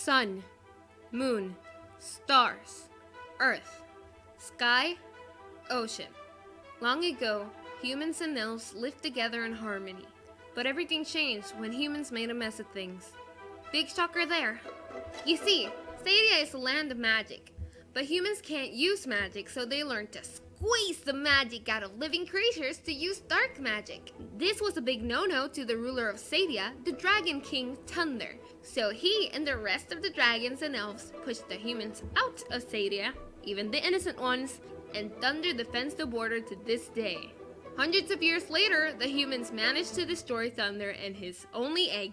sun, moon, stars, earth, sky, ocean. Long ago, humans and elves lived together in harmony. But everything changed when humans made a mess of things. Big shocker there. You see, Stadia is a land of magic. But humans can't use magic, so they learned to squeeze the magic out of living creatures to use dark magic. This was a big no-no to the ruler of Stadia, the Dragon King Thunder. So he and the rest of the dragons and elves pushed the humans out of Stadia, even the innocent ones, and Thunder defends the border to this day. Hundreds of years later, the humans managed to destroy Thunder and his only egg,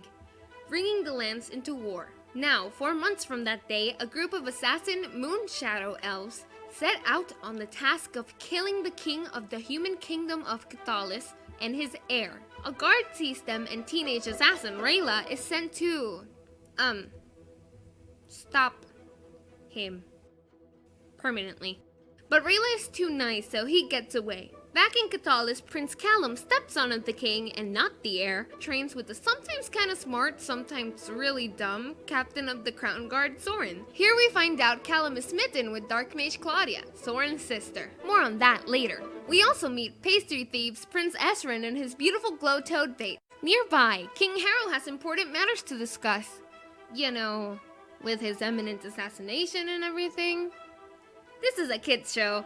bringing the lands into war. Now, 4 months from that day, a group of assassin moon shadow elves set out on the task of killing the king of the human kingdom of Catalyst and his heir. A guard sees them and teenage assassin Rayla is sent to, stop him permanently. But Rayla is too nice, so he gets away. Back in Catalyst, Prince Callum, stepson of the king and not the heir, trains with the sometimes kinda smart, sometimes really dumb, captain of the Crown Guard, Soren. Here we find out Callum is smitten with Dark Mage Claudia, Soren's sister. More on that later. We also meet pastry thieves Prince Esren and his beautiful glow-toed date. Nearby, King Harrow has important matters to discuss. You know, with his imminent assassination and everything. This is a kid's show.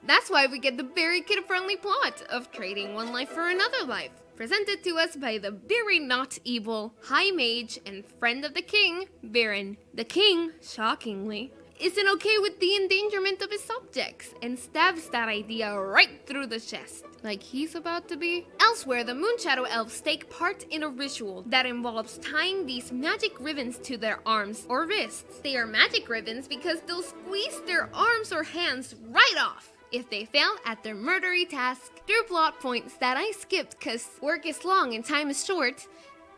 That's why we get the very kid-friendly plot of trading one life for another life, presented to us by the very not evil, high mage and friend of the king, Baron. The king, shockingly, isn't okay with the endangerment of his subjects and stabs that idea right through the chest, like he's about to be. Elsewhere, the Moonshadow Elves take part in a ritual that involves tying these magic ribbons to their arms or wrists. They are magic ribbons because they'll squeeze their arms or hands right off if they fail at their murdery task. Through plot points that I skipped cause work is long and time is short,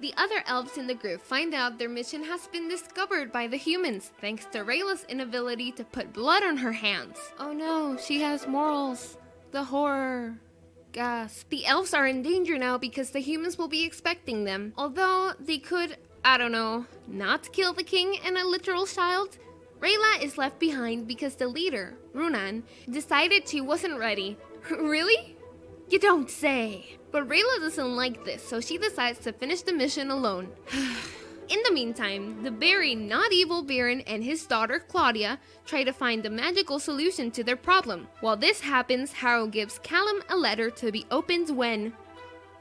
the other elves in the group find out their mission has been discovered by the humans thanks to Rayla's inability to put blood on her hands. Oh no, she has morals. The horror. Gasp. The elves are in danger now because the humans will be expecting them. Although they could, I don't know, not kill the king and a literal child. Rayla is left behind because the leader, Runan, decided she wasn't ready. Really? You don't say. But Rayla doesn't like this, so she decides to finish the mission alone. In the meantime, the very not evil Baron and his daughter Claudia try to find a magical solution to their problem. While this happens, Harrow gives Callum a letter to be opened when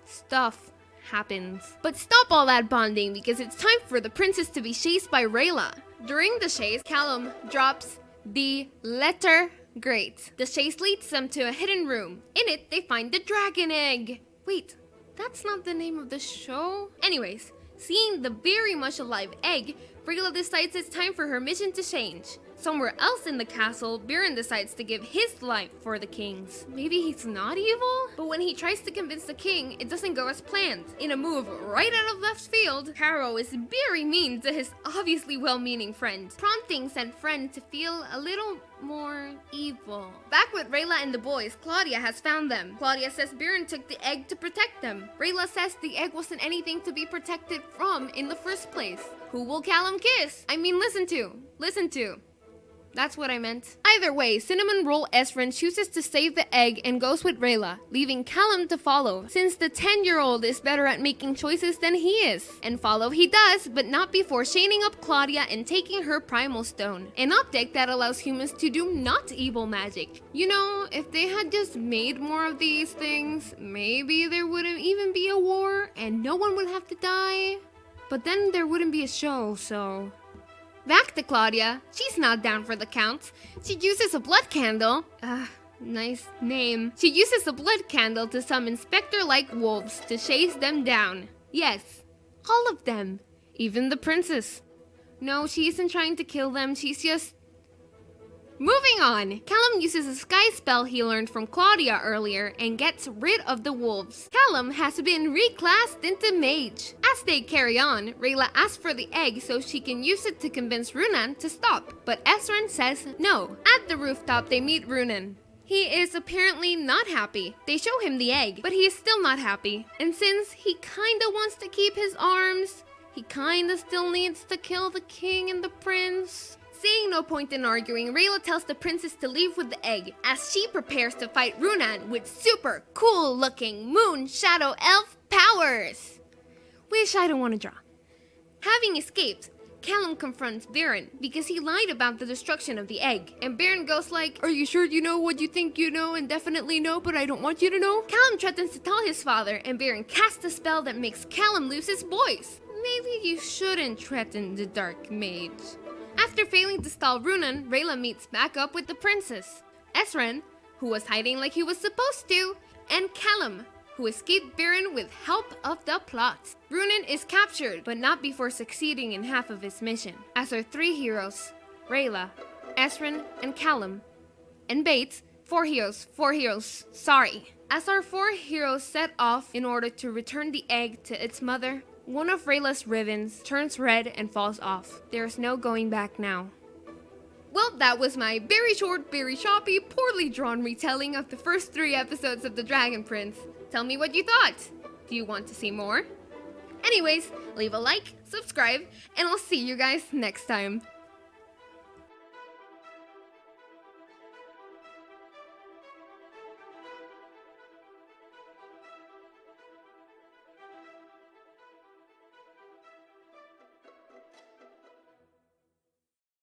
stuff happens. But stop all that bonding because it's time for the princess to be chased by Rayla. During the chase, Callum drops the letter Great. The chase leads them to a hidden room. In it, they find the dragon egg. Wait, that's not the name of the show? Anyways, seeing the very much alive egg, Rayla decides it's time for her mission to change. Somewhere else in the castle, Baron decides to give his life for the king's. Maybe he's not evil? But when he tries to convince the king, it doesn't go as planned. In a move right out of left field, Harrow is very mean to his obviously well-meaning friend, prompting said friend to feel a little more evil. Back with Rayla and the boys, Claudia has found them. Claudia says Baron took the egg to protect them. Rayla says the egg wasn't anything to be protected from in the first place. Who will Callum kiss? I mean, listen to. That's what I meant. Either way, Cinnamon Roll Esren chooses to save the egg and goes with Rayla, leaving Callum to follow, since the 10-year-old is better at making choices than he is. And follow he does, but not before chaining up Claudia and taking her Primal Stone, an object that allows humans to do not evil magic. You know, if they had just made more of these things, maybe there wouldn't even be a war and no one would have to die. But then there wouldn't be a show, so... Back to Claudia. She's not down for the count. She uses a blood candle. Nice name. She uses a blood candle to summon specter-like wolves to chase them down. Yes, all of them. Even the princess. No, she isn't trying to kill them. She's just... Moving on, Callum uses a sky spell he learned from Claudia earlier and gets rid of the wolves. Callum has been reclassed into mage. As they carry on, Rayla asks for the egg so she can use it to convince Runan to stop, but Esren says no. At the rooftop, they meet Runan. He is apparently not happy. They show him the egg, but he is still not happy. And since he kinda wants to keep his arms, he kinda still needs to kill the king and the prince. Seeing no point in arguing, Rayla tells the princess to leave with the egg as she prepares to fight Runan with super cool looking moon shadow elf powers. Wish I don't want to draw. Having escaped, Callum confronts Baron because he lied about the destruction of the egg, and Baron goes like, "Are you sure you know what you think you know and definitely know, but I don't want you to know?" Callum threatens to tell his father, and Baron casts a spell that makes Callum lose his voice. Maybe you shouldn't threaten the Dark Mage. After failing to stall Runan, Rayla meets back up with the princess, Esren, who was hiding like he was supposed to, and Callum, who escaped Baron with help of the plot. Runan is captured, but not before succeeding in half of his mission. As our three heroes, Rayla, Esren, and Callum, and Bates, four heroes, sorry. As our four heroes set off in order to return the egg to its mother, one of Rayla's ribbons turns red and falls off. There's no going back now. Well, that was my very short, very choppy, poorly drawn retelling of the first 3 episodes of The Dragon Prince. Tell me what you thought. Do you want to see more? Anyways, leave a like, subscribe, and I'll see you guys next time.